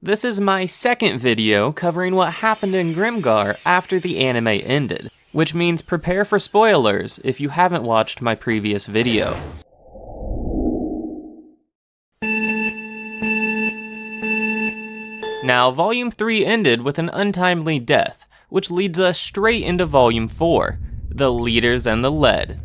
This is my second video covering what happened in Grimgar after the anime ended, which means prepare for spoilers if you haven't watched my previous video. Now, Volume 3 ended with an untimely death, which leads us straight into Volume 4, The Leaders and the Lead.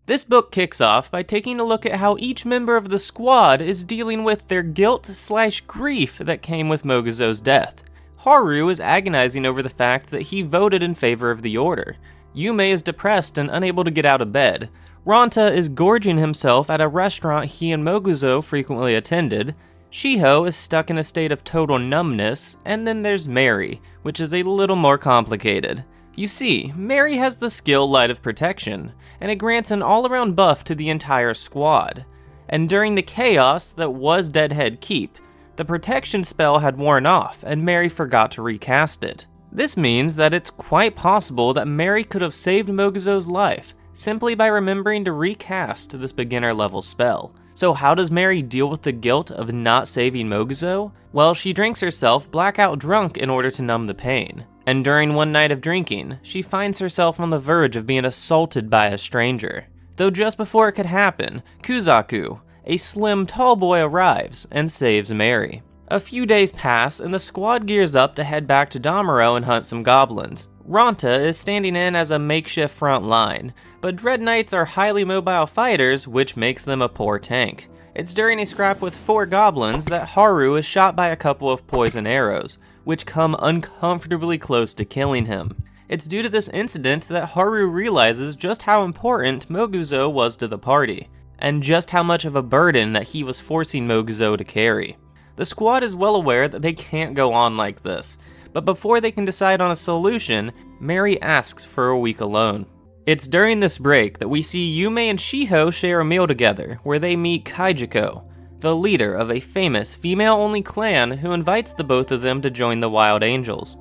This book kicks off by taking a look at how each member of the squad is dealing with their guilt/grief that came with Moguzo's death. Haru is agonizing over the fact that he voted in favor of the order. Yume is depressed and unable to get out of bed. Ranta is gorging himself at a restaurant he and Moguzo frequently attended. Shiho is stuck in a state of total numbness, and then there's Mary, which is a little more complicated. You see, Mary has the skill Light of Protection, and it grants an all-around buff to the entire squad. And during the chaos that was Deadhead Keep, the protection spell had worn off, and Mary forgot to recast it. This means that it's quite possible that Mary could have saved Moguzo's life, simply by remembering to recast this beginner-level spell. So how does Mary deal with the guilt of not saving Moguzo? Well, she drinks herself blackout drunk in order to numb the pain. And during one night of drinking, she finds herself on the verge of being assaulted by a stranger. Though just before it could happen, Kuzaku, a slim, tall boy, arrives and saves Mary. A few days pass and the squad gears up to head back to Damaro and hunt some goblins. Ranta is standing in as a makeshift front line, but Dread Knights are highly mobile fighters, which makes them a poor tank. It's during a scrap with 4 goblins that Haru is shot by a couple of poison arrows, which come uncomfortably close to killing him. It's due to this incident that Haru realizes just how important Moguzo was to the party, and just how much of a burden that he was forcing Moguzo to carry. The squad is well aware that they can't go on like this, but before they can decide on a solution, Mary asks for a week alone. It's during this break that we see Yume and Shiho share a meal together, where they meet Kaijiko, the leader of a famous female-only clan who invites the both of them to join the Wild Angels.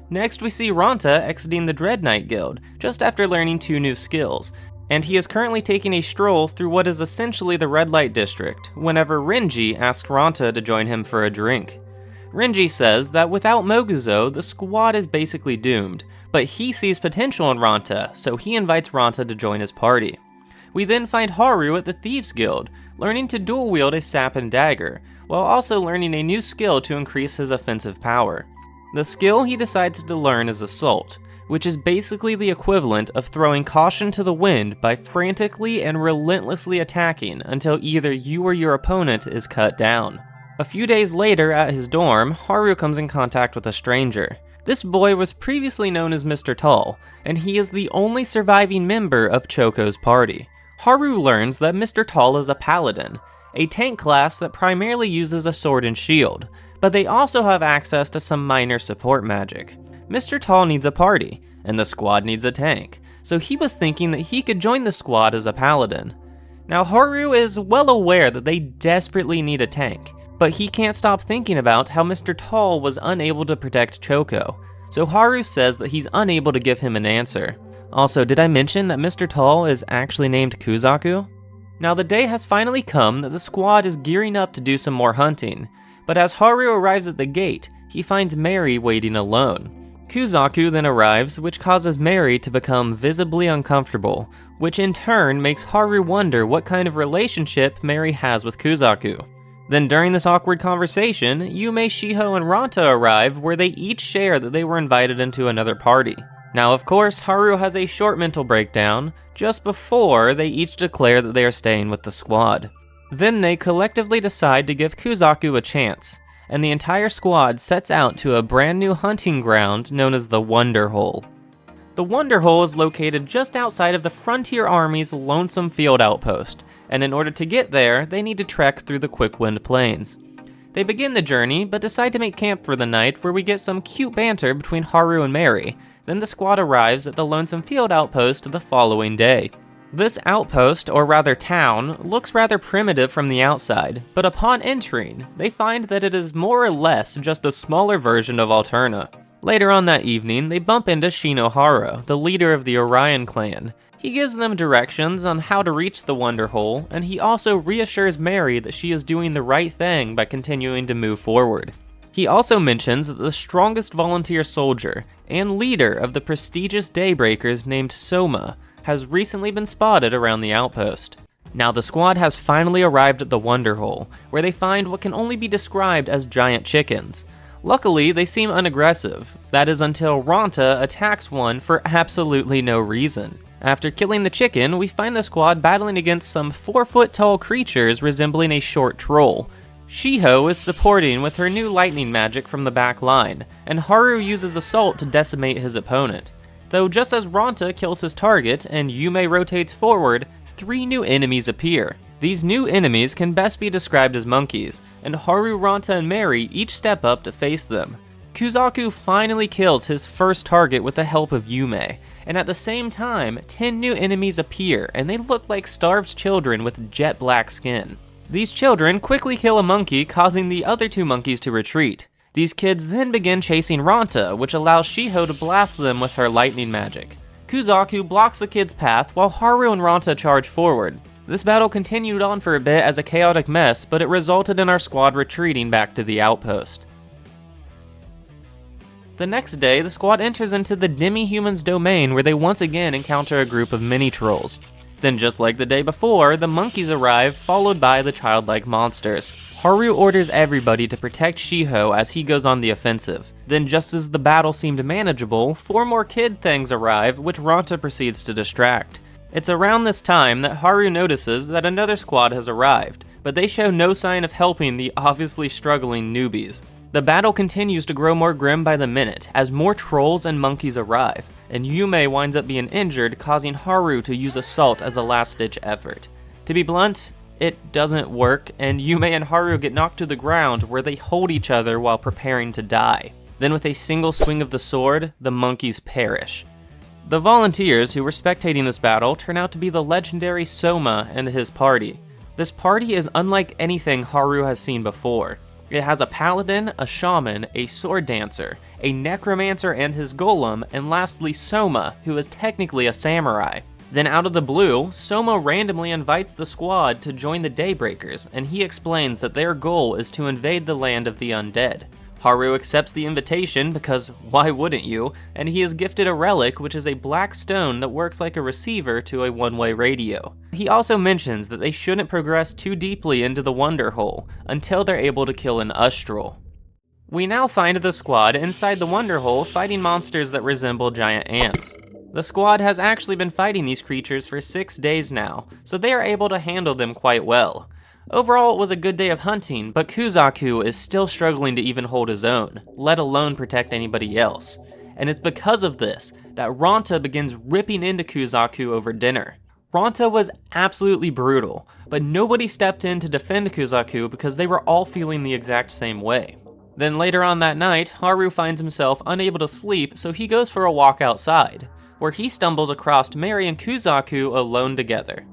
Next we see Ranta exiting the Dread Knight Guild, just after learning 2 new skills, and he is currently taking a stroll through what is essentially the Red Light District, whenever Renji asks Ranta to join him for a drink. Renji says that without Moguzo, the squad is basically doomed, but he sees potential in Ranta, so he invites Ranta to join his party. We then find Haru at the Thieves Guild, learning to dual-wield a sap and dagger, while also learning a new skill to increase his offensive power. The skill he decides to learn is Assault, which is basically the equivalent of throwing caution to the wind by frantically and relentlessly attacking until either you or your opponent is cut down. A few days later at his dorm, Haru comes in contact with a stranger. This boy was previously known as Mr. Tall, and he is the only surviving member of Choco's party. Haru learns that Mr. Tall is a paladin, a tank class that primarily uses a sword and shield, but they also have access to some minor support magic. Mr. Tall needs a party, and the squad needs a tank, so he was thinking that he could join the squad as a paladin. Now Haru is well aware that they desperately need a tank, but he can't stop thinking about how Mr. Tall was unable to protect Choco, so Haru says that he's unable to give him an answer. Also, did I mention that Mr. Tall is actually named Kuzaku? Now the day has finally come that the squad is gearing up to do some more hunting, but as Haru arrives at the gate, he finds Mary waiting alone. Kuzaku then arrives, which causes Mary to become visibly uncomfortable, which in turn makes Haru wonder what kind of relationship Mary has with Kuzaku. Then during this awkward conversation, Yume, Shiho, and Ranta arrive where they each share that they were invited into another party. Now of course, Haru has a short mental breakdown just before they each declare that they are staying with the squad. Then they collectively decide to give Kuzaku a chance, and the entire squad sets out to a brand new hunting ground known as the Wonder Hole. The Wonder Hole is located just outside of the Frontier Army's Lonesome Field outpost, and in order to get there, they need to trek through the Quickwind Plains. They begin the journey, but decide to make camp for the night where we get some cute banter between Haru and Mary. Then the squad arrives at the Lonesome Field outpost the following day. This outpost, or rather town, looks rather primitive from the outside, but upon entering, they find that it is more or less just a smaller version of Alterna. Later on that evening, they bump into Shinohara, the leader of the Orion clan. He gives them directions on how to reach the Wonder Hole, and he also reassures Mary that she is doing the right thing by continuing to move forward. He also mentions that the strongest volunteer soldier and leader of the prestigious Daybreakers named Soma has recently been spotted around the outpost. Now the squad has finally arrived at the Wonder Hole, where they find what can only be described as giant chickens. Luckily, they seem unaggressive. That is until Ronta attacks one for absolutely no reason. After killing the chicken, we find the squad battling against some 4-foot-tall creatures resembling a short troll. Shiho is supporting with her new lightning magic from the back line, and Haru uses Assault to decimate his opponent. Though just as Ronta kills his target and Yume rotates forward, 3 new enemies appear. These new enemies can best be described as monkeys, and Haru, Ronta, and Mary each step up to face them. Kuzaku finally kills his first target with the help of Yume, and at the same time, 10 new enemies appear, and they look like starved children with jet black skin. These children quickly kill a monkey, causing the other 2 monkeys to retreat. These kids then begin chasing Ronta, which allows Shiho to blast them with her lightning magic. Kuzaku blocks the kids' path while Haru and Ronta charge forward. This battle continued on for a bit as a chaotic mess, but it resulted in our squad retreating back to the outpost. The next day, the squad enters into the demi-human's domain where they once again encounter a group of mini-trolls. Then just like the day before, the monkeys arrive, followed by the childlike monsters. Haru orders everybody to protect Shiho as he goes on the offensive. Then just as the battle seemed manageable, 4 more kid things arrive, which Ronta proceeds to distract. It's around this time that Haru notices that another squad has arrived, but they show no sign of helping the obviously struggling newbies. The battle continues to grow more grim by the minute as more trolls and monkeys arrive, and Yume winds up being injured, causing Haru to use Assault as a last-ditch effort. To be blunt, it doesn't work, and Yume and Haru get knocked to the ground where they hold each other while preparing to die. Then with a single swing of the sword, the monkeys perish. The volunteers who were spectating this battle turn out to be the legendary Soma and his party. This party is unlike anything Haru has seen before. It has a paladin, a shaman, a sword dancer, a necromancer and his golem, and lastly Soma, who is technically a samurai. Then out of the blue, Soma randomly invites the squad to join the Daybreakers, and he explains that their goal is to invade the land of the undead. Haru accepts the invitation because why wouldn't you, and he is gifted a relic which is a black stone that works like a receiver to a one-way radio. He also mentions that they shouldn't progress too deeply into the Wonder Hole until they're able to kill an Ustral. We now find the squad inside the Wonder Hole fighting monsters that resemble giant ants. The squad has actually been fighting these creatures for 6 days now, so they are able to handle them quite well. Overall, it was a good day of hunting, but Kuzaku is still struggling to even hold his own, let alone protect anybody else. And it's because of this that Ronta begins ripping into Kuzaku over dinner. Ronta was absolutely brutal, but nobody stepped in to defend Kuzaku because they were all feeling the exact same way. Then later on that night, Haru finds himself unable to sleep, so he goes for a walk outside, where he stumbles across Mary and Kuzaku alone together.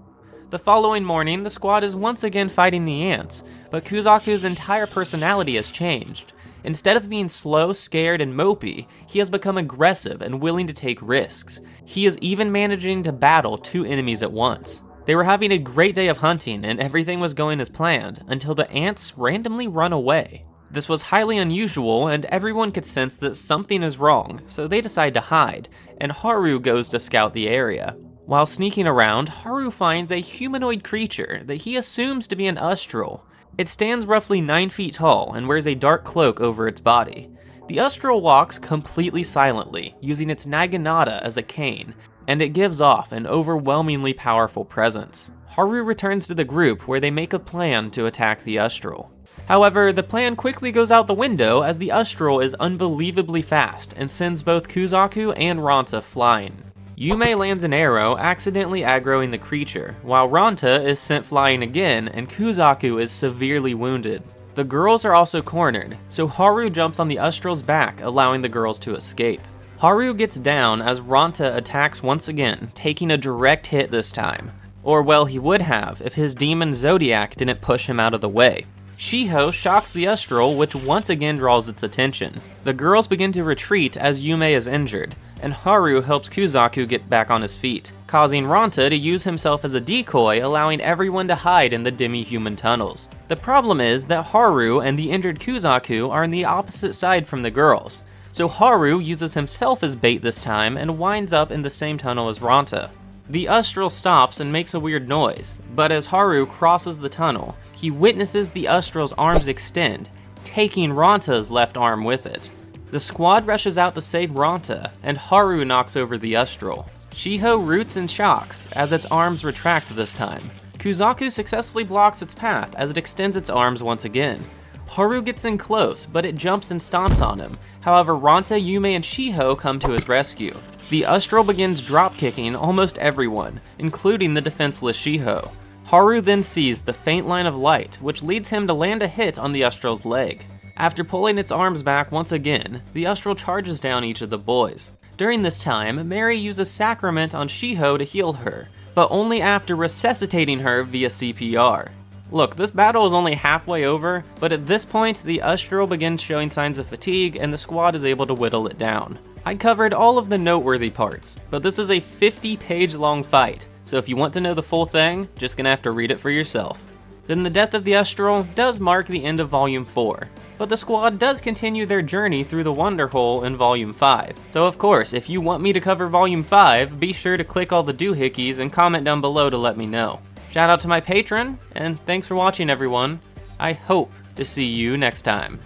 The following morning, the squad is once again fighting the ants, but Kuzaku's entire personality has changed. Instead of being slow, scared, and mopey, he has become aggressive and willing to take risks. He is even managing to battle 2 enemies at once. They were having a great day of hunting and everything was going as planned, until the ants randomly run away. This was highly unusual and everyone could sense that something is wrong, so they decide to hide, and Haru goes to scout the area. While sneaking around, Haru finds a humanoid creature that he assumes to be an Ustral. It stands roughly 9 feet tall and wears a dark cloak over its body. The Ustral walks completely silently, using its naginata as a cane, and it gives off an overwhelmingly powerful presence. Haru returns to the group where they make a plan to attack the Ustral. However, the plan quickly goes out the window as the Ustral is unbelievably fast and sends both Kuzaku and Ronta flying. Yume lands an arrow, accidentally aggroing the creature, while Ronta is sent flying again and Kuzaku is severely wounded. The girls are also cornered, so Haru jumps on the Ustral's back, allowing the girls to escape. Haru gets down as Ronta attacks once again, taking a direct hit this time. Or well, he would have if his demon Zodiac didn't push him out of the way. Shiho shocks the Ustral, which once again draws its attention. The girls begin to retreat as Yume is injured, and Haru helps Kuzaku get back on his feet, causing Ronta to use himself as a decoy, allowing everyone to hide in the demi-human tunnels. The problem is that Haru and the injured Kuzaku are on the opposite side from the girls, so Haru uses himself as bait this time and winds up in the same tunnel as Ranta. The Ustral stops and makes a weird noise, but as Haru crosses the tunnel, he witnesses the Ustral's arms extend, taking Ranta's left arm with it. The squad rushes out to save Ranta, and Haru knocks over the Ustral. Shiho roots and shocks as its arms retract this time. Kuzaku successfully blocks its path as it extends its arms once again. Haru gets in close, but it jumps and stomps on him. However, Ranta, Yume, and Shiho come to his rescue. The Ustral begins drop-kicking almost everyone, including the defenseless Shiho. Haru then sees the faint line of light, which leads him to land a hit on the Ustral's leg. After pulling its arms back once again, the Ustral charges down each of the boys. During this time, Mary uses Sacrament on Shiho to heal her, but only after resuscitating her via CPR. Look, this battle is only halfway over, but at this point, the Ustral begins showing signs of fatigue and the squad is able to whittle it down. I covered all of the noteworthy parts, but this is a 50-page long fight, so if you want to know the full thing, just gonna have to read it for yourself. Then the death of the Ustral does mark the end of Volume 4, but the squad does continue their journey through the Wonder Hole in Volume 5. So of course, if you want me to cover Volume 5, be sure to click all the doohickeys and comment down below to let me know. Shout out to my patron, and thanks for watching everyone. I hope to see you next time.